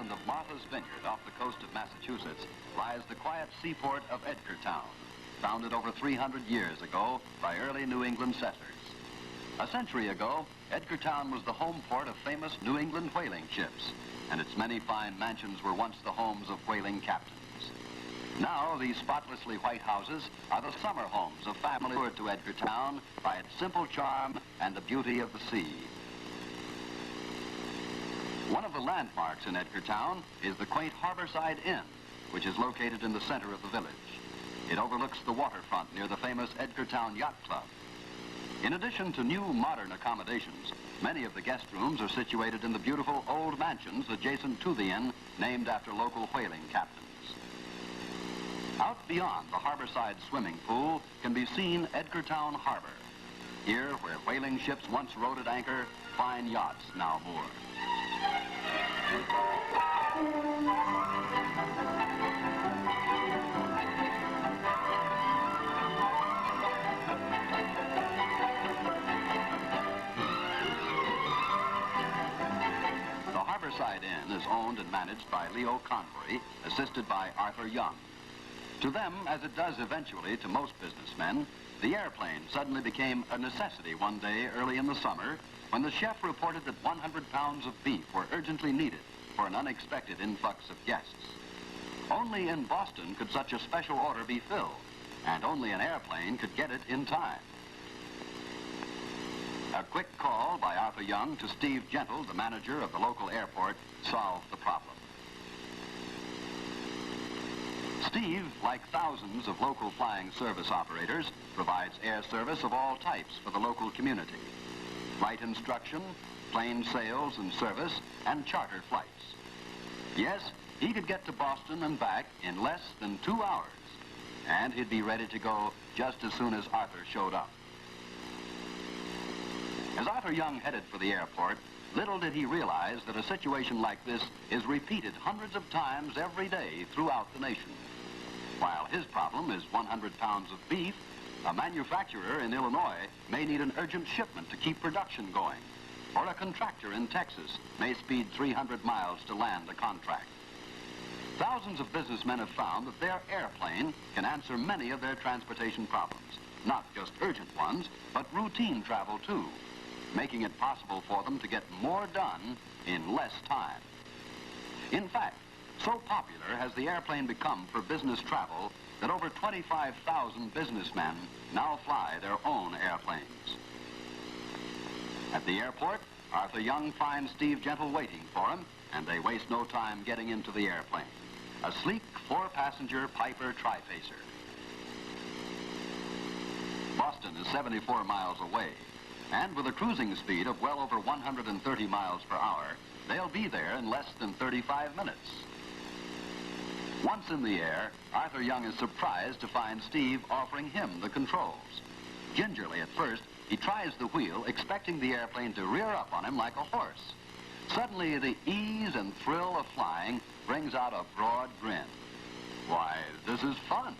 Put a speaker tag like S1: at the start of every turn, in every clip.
S1: island of Martha's Vineyard off the coast of Massachusetts lies the quiet seaport of Edgartown, founded over 300 years ago by early New England settlers. A century ago, Edgartown was the home port of famous New England whaling ships, and its many fine mansions were once the homes of whaling captains. Now, these spotlessly white houses are the summer homes of families lured to Edgartown by its simple charm and the beauty of the sea. One of the landmarks in Edgartown is the quaint Harborside Inn, which is located in the center of the village. It overlooks the waterfront near the famous Edgartown Yacht Club. In addition to new modern accommodations, many of the guest rooms are situated in the beautiful old mansions adjacent to the inn, named after local whaling captains. Out beyond the harborside swimming pool can be seen Edgartown Harbor. Here, where whaling ships once rode at anchor, fine yachts now moor. The Harborside Inn is owned and managed by Leo Convery, assisted by Arthur Young. To them, as it does eventually to most businessmen, the airplane suddenly became a necessity one day early in the summer when the chef reported that 100 pounds of beef were urgently needed for an unexpected influx of guests. Only in Boston could such a special order be filled, and only an airplane could get it in time. A quick call by Arthur Young to Steve Gentle, the manager of the local airport, solved the problem. Steve, like thousands of local flying service operators, provides air service of all types for the local community. Flight instruction, plane sales and service, and charter flights. Yes, he could get to Boston and back in less than 2 hours, and he'd be ready to go just as soon as Arthur showed up. As Arthur Young headed for the airport, little did he realize that a situation like this is repeated hundreds of times every day throughout the nation. While his problem is 100 pounds of beef, a manufacturer in Illinois may need an urgent shipment to keep production going, or a contractor in Texas may speed 300 miles to land a contract. Thousands of businessmen have found that their airplane can answer many of their transportation problems, not just urgent ones, but routine travel too, making it possible for them to get more done in less time. In fact, so popular has the airplane become for business travel that over 25,000 businessmen now fly their own airplanes. At the airport, Arthur Young finds Steve Gentle waiting for him, and they waste no time getting into the airplane. A sleek 4-passenger Piper Tripacer. Boston is 74 miles away, and with a cruising speed of well over 130 miles per hour, they'll be there in less than 35 minutes. Once in the air, Arthur Young is surprised to find Steve offering him the controls. Gingerly at first, he tries the wheel, expecting the airplane to rear up on him like a horse. Suddenly, the ease and thrill of flying brings out a broad grin. Why, this is fun.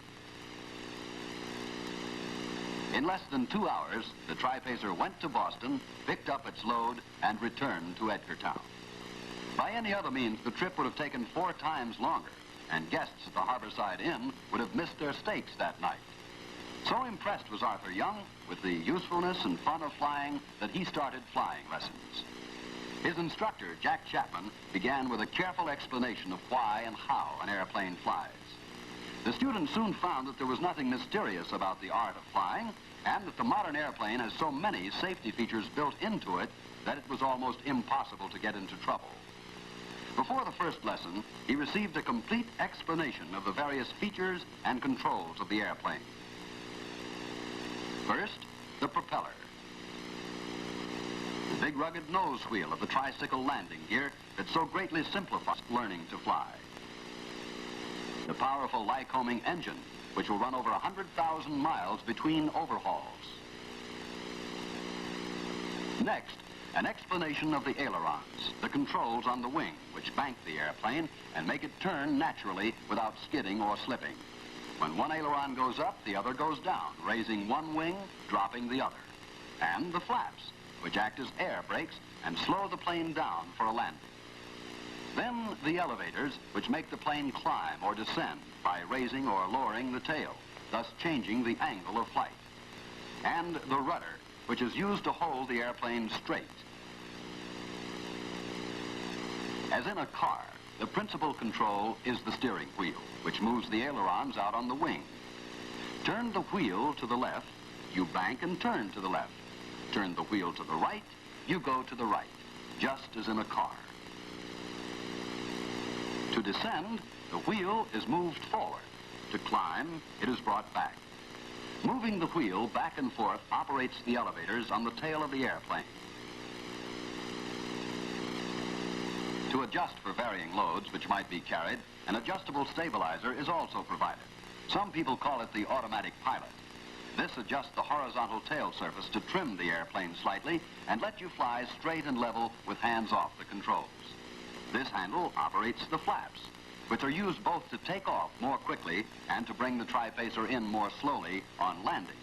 S1: In less than 2 hours, the Tripacer went to Boston, picked up its load, and returned to Edgartown. By any other means, the trip would have taken 4 times longer, and guests at the Harborside Inn would have missed their steaks that night. So impressed was Arthur Young with the usefulness and fun of flying that he started flying lessons. His instructor, Jack Chapman, began with a careful explanation of why and how an airplane flies. The students soon found that there was nothing mysterious about the art of flying, and that the modern airplane has so many safety features built into it that it was almost impossible to get into trouble. Before the first lesson, he received a complete explanation of the various features and controls of the airplane. First, the propeller. The big rugged nose wheel of the tricycle landing gear that so greatly simplifies learning to fly. The powerful Lycoming engine, which will run over 100,000 miles between overhauls. Next, an explanation of the ailerons, the controls on the wing, which bank the airplane and make it turn naturally without skidding or slipping. When one aileron goes up, the other goes down, raising one wing, dropping the other. And the flaps, which act as air brakes and slow the plane down for a landing. Then the elevators, which make the plane climb or descend by raising or lowering the tail, thus changing the angle of flight. And the rudder, which is used to hold the airplane straight. As in a car, the principal control is the steering wheel, which moves the ailerons out on the wing. Turn the wheel to the left, you bank and turn to the left. Turn the wheel to the right, you go to the right, just as in a car. To descend, the wheel is moved forward. To climb, it is brought back. Moving the wheel back and forth operates the elevators on the tail of the airplane. To adjust for varying loads which might be carried, an adjustable stabilizer is also provided. Some people call it the automatic pilot. This adjusts the horizontal tail surface to trim the airplane slightly and let you fly straight and level with hands off the controls. This handle operates the flaps, which are used both to take off more quickly and to bring the Tripacer in more slowly on landing.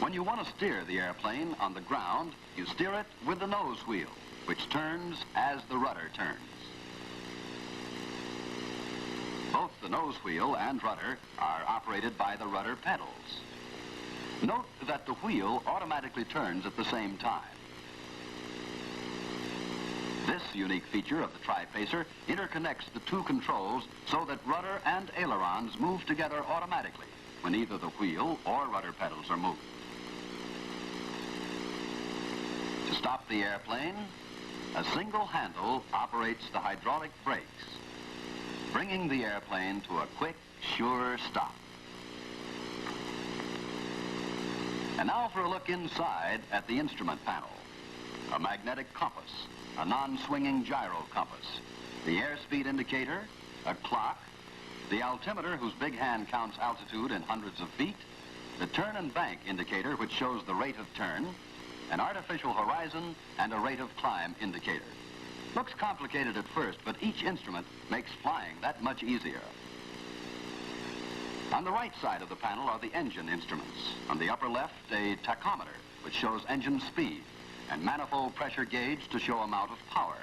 S1: When you want to steer the airplane on the ground, you steer it with the nose wheel, which turns as the rudder turns. Both the nose wheel and rudder are operated by the rudder pedals. Note that the wheel automatically turns at the same time. This unique feature of the Tripacer interconnects the two controls so that rudder and ailerons move together automatically when either the wheel or rudder pedals are moved. To stop the airplane, a single handle operates the hydraulic brakes, bringing the airplane to a quick, sure stop. And now for a look inside at the instrument panel. A magnetic compass, a non-swinging gyro compass, the airspeed indicator, a clock, the altimeter whose big hand counts altitude in hundreds of feet, the turn and bank indicator which shows the rate of turn, an artificial horizon, and a rate of climb indicator. Looks complicated at first, but each instrument makes flying that much easier. On the right side of the panel are the engine instruments. On the upper left, a tachometer, which shows engine speed, and manifold pressure gauge to show amount of power.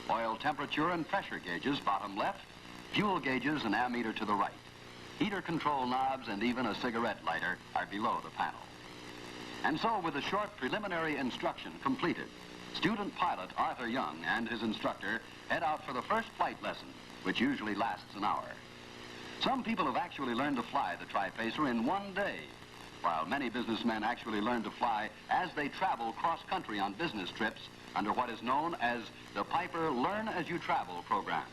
S1: Oil temperature and pressure gauges, bottom left, fuel gauges and ammeter to the right. Heater control knobs and even a cigarette lighter are below the panel. And so, with a short preliminary instruction completed, student pilot Arthur Young and his instructor head out for the first flight lesson, which usually lasts an hour. Some people have actually learned to fly the Tripacer in one day, while many businessmen actually learn to fly as they travel cross-country on business trips under what is known as the Piper Learn As You Travel program.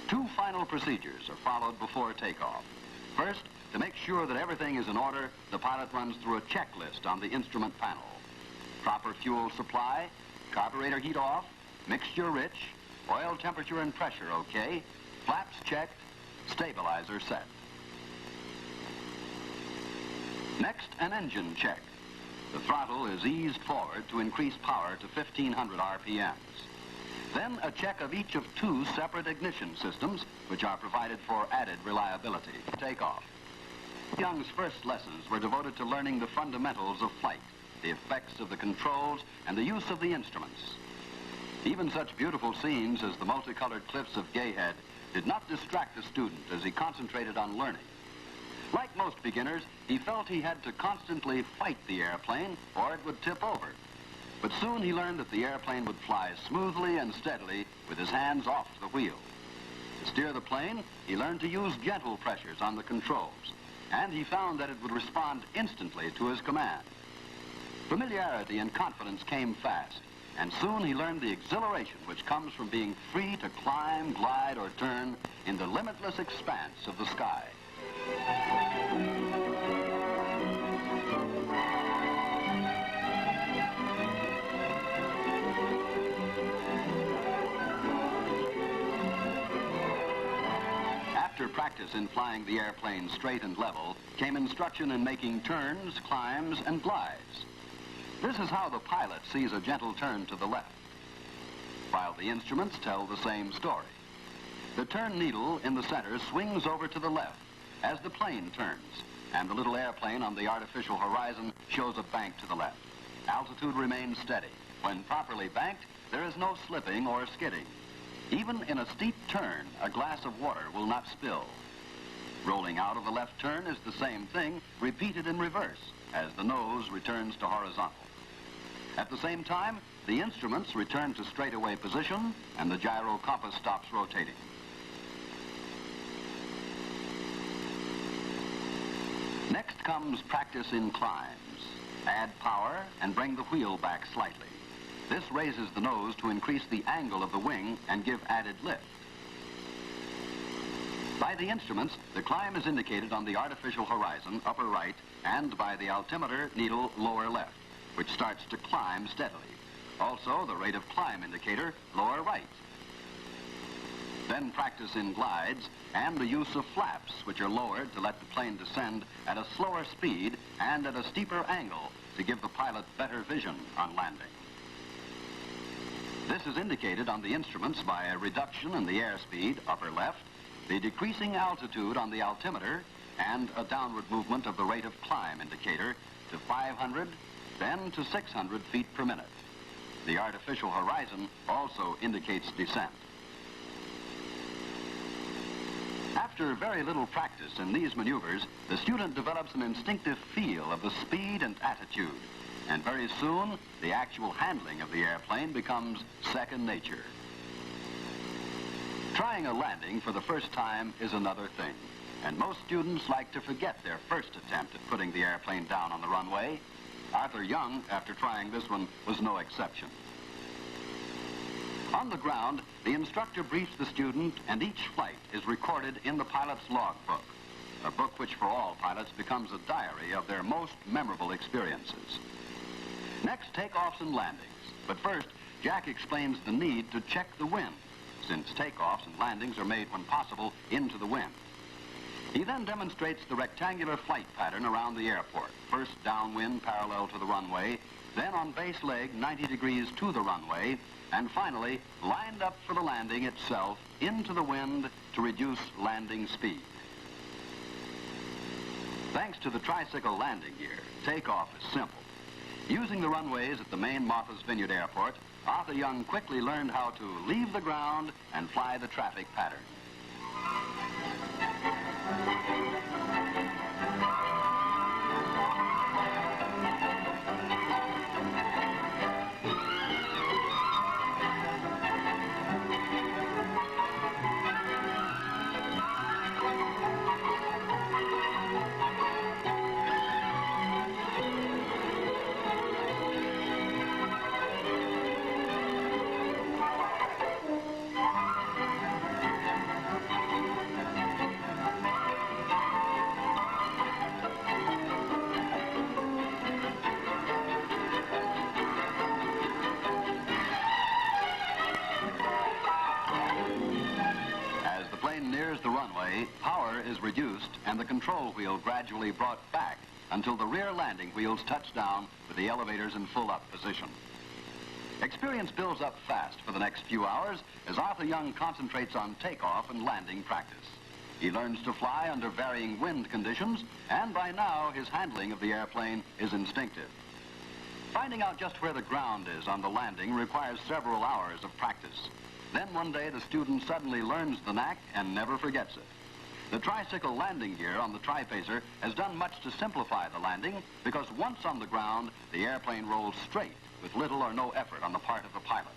S1: Two final procedures are followed before takeoff. First, to make sure that everything is in order, the pilot runs through a checklist on the instrument panel. Proper fuel supply, carburetor heat off, mixture rich, oil temperature and pressure okay, flaps checked, stabilizer set. Next, an engine check. The throttle is eased forward to increase power to 1,500 RPMs. Then a check of each of two separate ignition systems, which are provided for added reliability. Takeoff. Young's first lessons were devoted to learning the fundamentals of flight, the effects of the controls, and the use of the instruments. Even such beautiful scenes as the multicolored cliffs of Gayhead did not distract the student as he concentrated on learning. Like most beginners, he felt he had to constantly fight the airplane or it would tip over. But soon he learned that the airplane would fly smoothly and steadily with his hands off the wheel. To steer the plane, he learned to use gentle pressures on the controls, and he found that it would respond instantly to his command. Familiarity and confidence came fast, and soon he learned the exhilaration which comes from being free to climb, glide, or turn in the limitless expanse of the sky. After practice in flying the airplane straight and level, came instruction in making turns, climbs, and glides. This is how the pilot sees a gentle turn to the left, while the instruments tell the same story. The turn needle in the center swings over to the left as the plane turns, and the little airplane on the artificial horizon shows a bank to the left. Altitude remains steady. When properly banked, there is no slipping or skidding. Even in a steep turn, a glass of water will not spill. Rolling out of the left turn is the same thing, repeated in reverse, as the nose returns to horizontal. At the same time, the instruments return to straightaway position and the gyro compass stops rotating. Next comes practice in climbs. Add power and bring the wheel back slightly. This raises the nose to increase the angle of the wing and give added lift. By the instruments, the climb is indicated on the artificial horizon, upper right, and by the altimeter needle, lower left, which starts to climb steadily. Also, the rate of climb indicator, lower right. Then practice in glides and the use of flaps, which are lowered to let the plane descend at a slower speed and at a steeper angle to give the pilot better vision on landing. This is indicated on the instruments by a reduction in the airspeed, upper left, the decreasing altitude on the altimeter, and a downward movement of the rate of climb indicator to 500, then to 600 feet per minute. The artificial horizon also indicates descent. After very little practice in these maneuvers, the student develops an instinctive feel of the speed and attitude, and very soon, the actual handling of the airplane becomes second nature. Trying a landing for the first time is another thing, and most students like to forget their first attempt at putting the airplane down on the runway. Arthur Young, after trying this one, was no exception. On the ground, the instructor briefs the student, and each flight is recorded in the pilot's logbook, a book which for all pilots becomes a diary of their most memorable experiences. Next, takeoffs and landings. But first, Jack explains the need to check the wind, since takeoffs and landings are made when possible into the wind. He then demonstrates the rectangular flight pattern around the airport, first downwind parallel to the runway, then on base leg 90 degrees to the runway, and finally lined up for the landing itself into the wind to reduce landing speed. Thanks to the tricycle landing gear, takeoff is simple. Using the runways at the main Martha's Vineyard Airport, Arthur Young quickly learned how to leave the ground and fly the traffic pattern. The runway, power is reduced and the control wheel gradually brought back until the rear landing wheels touch down with the elevators in full up position. Experience builds up fast for the next few hours as Arthur Young concentrates on takeoff and landing practice. He learns to fly under varying wind conditions, and by now his handling of the airplane is instinctive. Finding out just where the ground is on the landing requires several hours of practice. Then one day the student suddenly learns the knack and never forgets it. The tricycle landing gear on the Tripacer has done much to simplify the landing because once on the ground, the airplane rolls straight with little or no effort on the part of the pilot.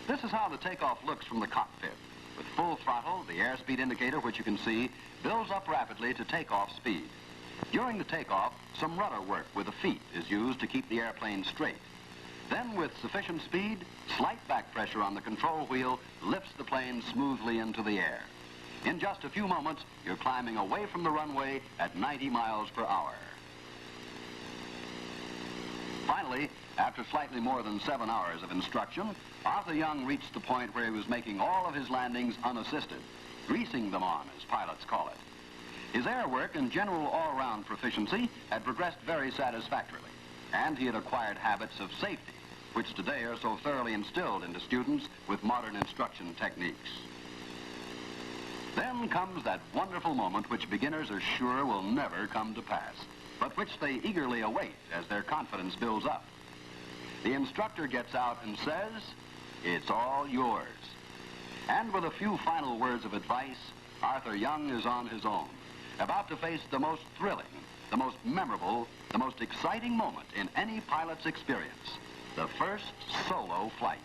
S1: This is how the takeoff looks from the cockpit. With full throttle, the airspeed indicator, which you can see, builds up rapidly to takeoff speed. During the takeoff, some rudder work with the feet is used to keep the airplane straight. Then, with sufficient speed, slight back pressure on the control wheel lifts the plane smoothly into the air. In just a few moments, you're climbing away from the runway at 90 miles per hour. Finally, after slightly more than 7 hours of instruction, Arthur Young reached the point where he was making all of his landings unassisted, greasing them on, as pilots call it. His air work and general all-round proficiency had progressed very satisfactorily, and he had acquired habits of safety, which today are so thoroughly instilled into students with modern instruction techniques. Then comes that wonderful moment which beginners are sure will never come to pass, but which they eagerly await as their confidence builds up. The instructor gets out and says, "It's all yours." And with a few final words of advice, Arthur Young is on his own, about to face the most thrilling, the most memorable, the most exciting moment in any pilot's experience, the first solo flight.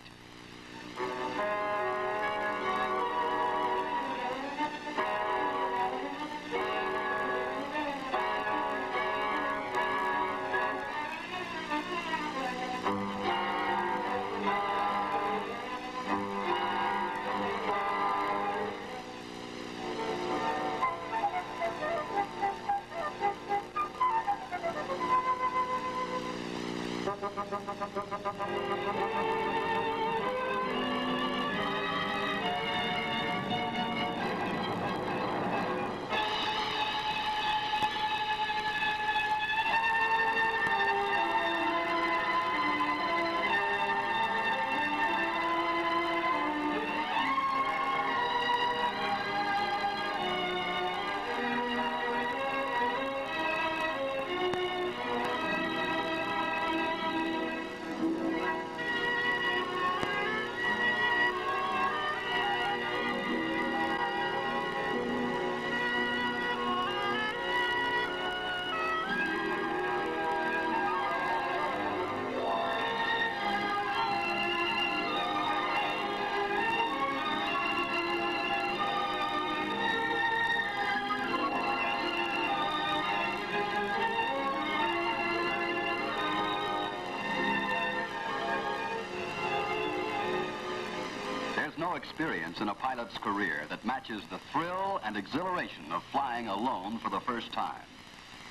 S1: No experience in a pilot's career that matches the thrill and exhilaration of flying alone for the first time.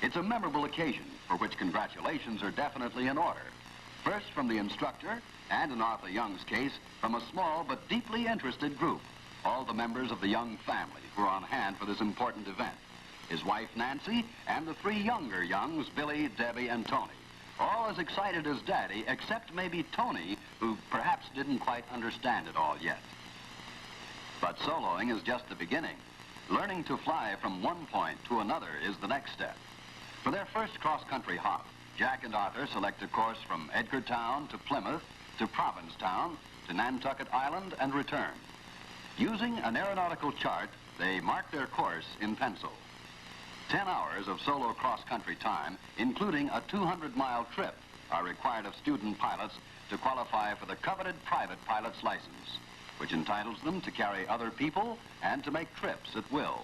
S1: It's a memorable occasion for which congratulations are definitely in order. First from the instructor, and in Arthur Young's case, from a small but deeply interested group, all the members of the Young family who are on hand for this important event. His wife Nancy and the three younger Youngs, Billy, Debbie, and Tony. All as excited as Daddy, except maybe Tony, who perhaps didn't quite understand it all yet. But soloing is just the beginning. Learning to fly from one point to another is the next step. For their first cross-country hop, Jack and Arthur select a course from Edgartown to Plymouth to Provincetown to Nantucket Island and return. Using an aeronautical chart, they mark their course in pencil. 10 hours of solo cross-country time, including a 200-mile trip, are required of student pilots to qualify for the coveted private pilot's license, which entitles them to carry other people and to make trips at will.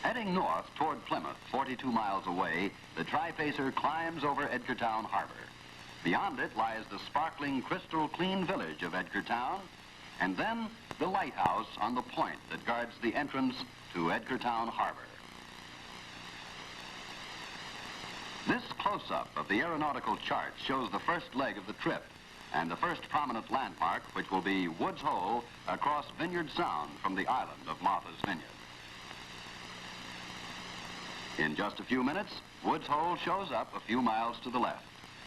S1: Heading north toward Plymouth, 42 miles away, the Tripacer climbs over Edgartown Harbor. Beyond it lies the sparkling, crystal-clean village of Edgartown, and then the lighthouse on the point that guards the entrance to Edgartown Harbor. This close-up of the aeronautical chart shows the first leg of the trip, and the first prominent landmark, which will be Woods Hole across Vineyard Sound from the island of Martha's Vineyard. In just a few minutes, Woods Hole shows up a few miles to the left,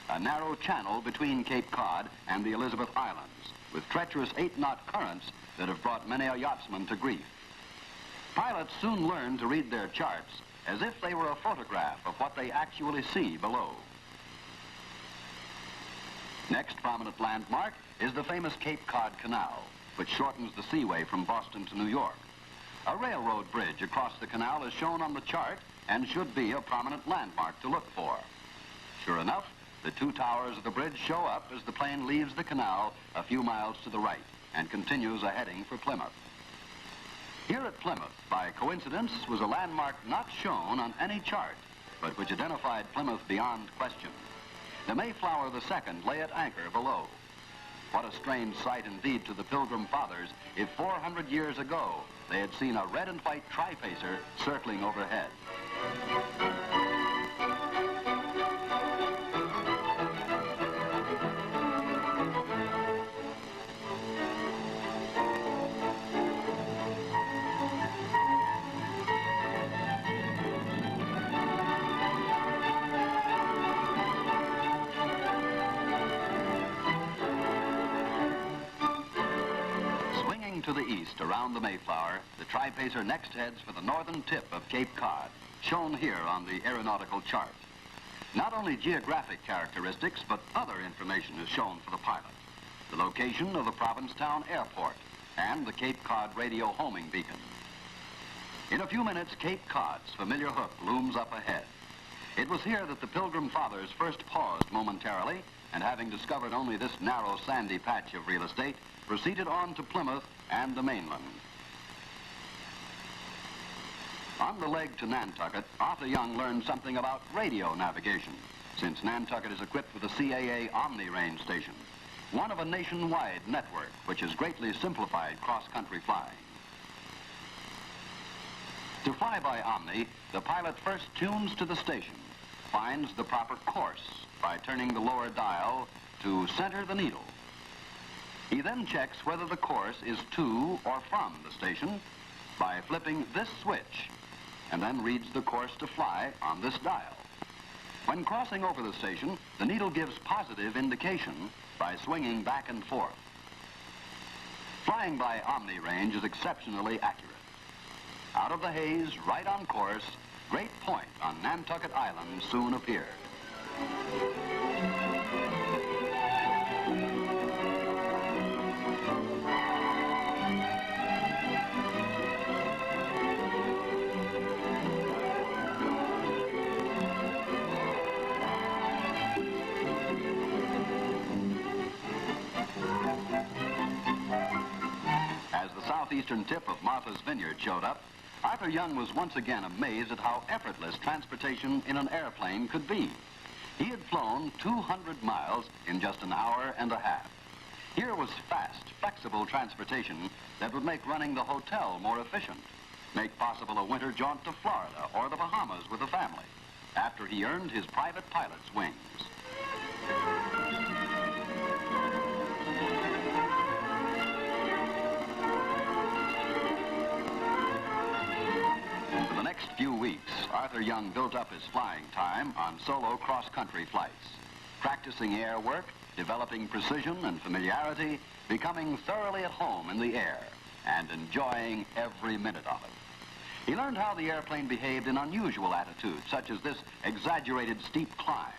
S1: a narrow channel between Cape Cod and the Elizabeth Islands, with treacherous 8-knot currents that have brought many a yachtsman to grief. Pilots soon learn to read their charts as if they were a photograph of what they actually see below. Next prominent landmark is the famous Cape Cod Canal, which shortens the seaway from Boston to New York. A railroad bridge across the canal is shown on the chart and should be a prominent landmark to look for. Sure enough, the two towers of the bridge show up as the plane leaves the canal a few miles to the right and continues a heading for Plymouth. Here at Plymouth, by coincidence, was a landmark not shown on any chart, but which identified Plymouth beyond question. The Mayflower II lay at anchor below. What a strange sight indeed to the Pilgrim Fathers if 400 years ago they had seen a red and white Tripacer circling overhead. To the east, around the Mayflower, the Tripacer next heads for the northern tip of Cape Cod, shown here on the aeronautical chart. Not only geographic characteristics, but other information is shown for the pilot. The location of the Provincetown Airport and the Cape Cod radio homing beacon. In a few minutes, Cape Cod's familiar hook looms up ahead. It was here that the Pilgrim Fathers first paused momentarily, and having discovered only this narrow sandy patch of real estate, proceeded on to Plymouth and the mainland. On the leg to Nantucket, Arthur Young learned something about radio navigation, since Nantucket is equipped with a CAA Omni range station, one of a nationwide network which has greatly simplified cross-country flying. To fly by Omni, the pilot first tunes to the station, finds the proper course by turning the lower dial to center the needle. He then checks whether the course is to or from the station by flipping this switch, and then reads the course to fly on this dial. When crossing over the station, the needle gives positive indication by swinging back and forth. Flying by Omni range is exceptionally accurate. Out of the haze, right on course, Great Point on Nantucket Island soon appeared. As the southeastern tip of Martha's Vineyard showed up, Arthur Young was once again amazed at how effortless transportation in an airplane could be. He had flown 200 miles in just an hour and a half. Here was fast, flexible transportation that would make running the hotel more efficient, make possible a winter jaunt to Florida or the Bahamas with a family, after he earned his private pilot's wings. For the next few weeks, Arthur Young built up his flying time on solo cross-country flights, practicing air work, developing precision and familiarity, becoming thoroughly at home in the air, and enjoying every minute of it. He learned how the airplane behaved in unusual attitudes, such as this exaggerated steep climb.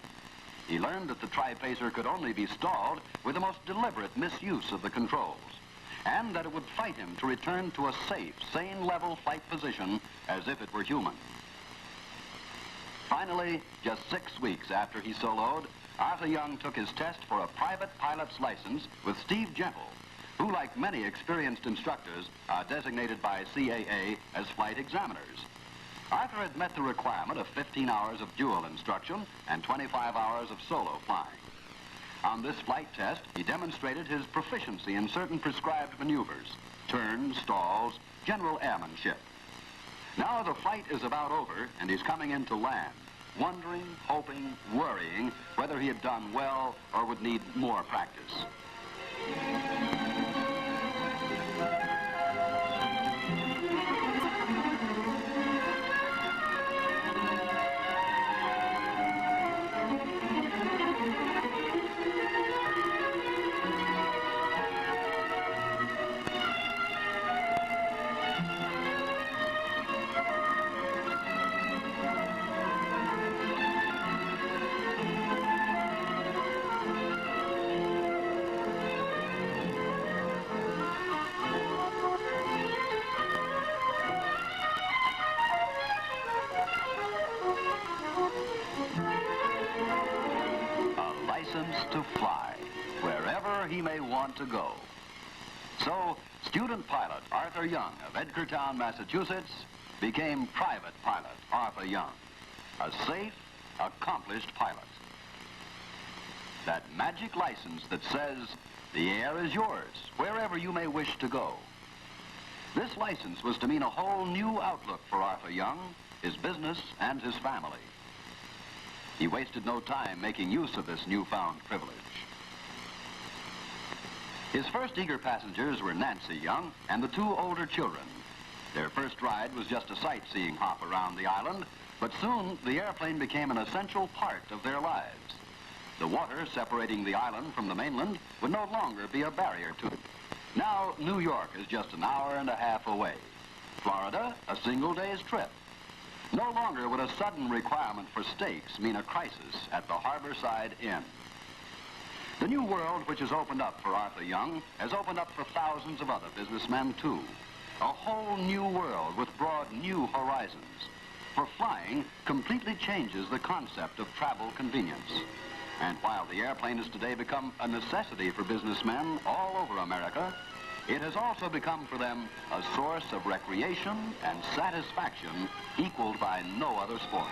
S1: He learned that the Tripacer could only be stalled with the most deliberate misuse of the controls, and that it would fight him to return to a safe, sane level flight position as if it were human. Finally, just 6 weeks after he soloed, Arthur Young took his test for a private pilot's license with Steve Gentle, who, like many experienced instructors, are designated by CAA as flight examiners. Arthur had met the requirement of 15 hours of dual instruction and 25 hours of solo flying. On this flight test, he demonstrated his proficiency in certain prescribed maneuvers, turns, stalls, general airmanship. Now the flight is about over, and he's coming in to land, wondering, hoping, worrying whether he had done well or would need more practice. To fly wherever he may want to go. So, student pilot Arthur Young of Edgartown, Massachusetts, became private pilot Arthur Young, a safe, accomplished pilot. That magic license that says, the air is yours, wherever you may wish to go. This license was to mean a whole new outlook for Arthur Young, his business, and his family. He wasted no time making use of this newfound privilege. His first eager passengers were Nancy Young and the 2 older children. Their first ride was just a sightseeing hop around the island, but soon the airplane became an essential part of their lives. The water separating the island from the mainland would no longer be a barrier to it. Now New York is just an hour and a half away. Florida, a single day's trip. No longer would a sudden requirement for steaks mean a crisis at the Harborside Inn. The new world which has opened up for Arthur Young has opened up for thousands of other businessmen, too. A whole new world with broad new horizons. For flying completely changes the concept of travel convenience. And while the airplane has today become a necessity for businessmen all over America, it has also become for them a source of recreation and satisfaction equaled by no other sport.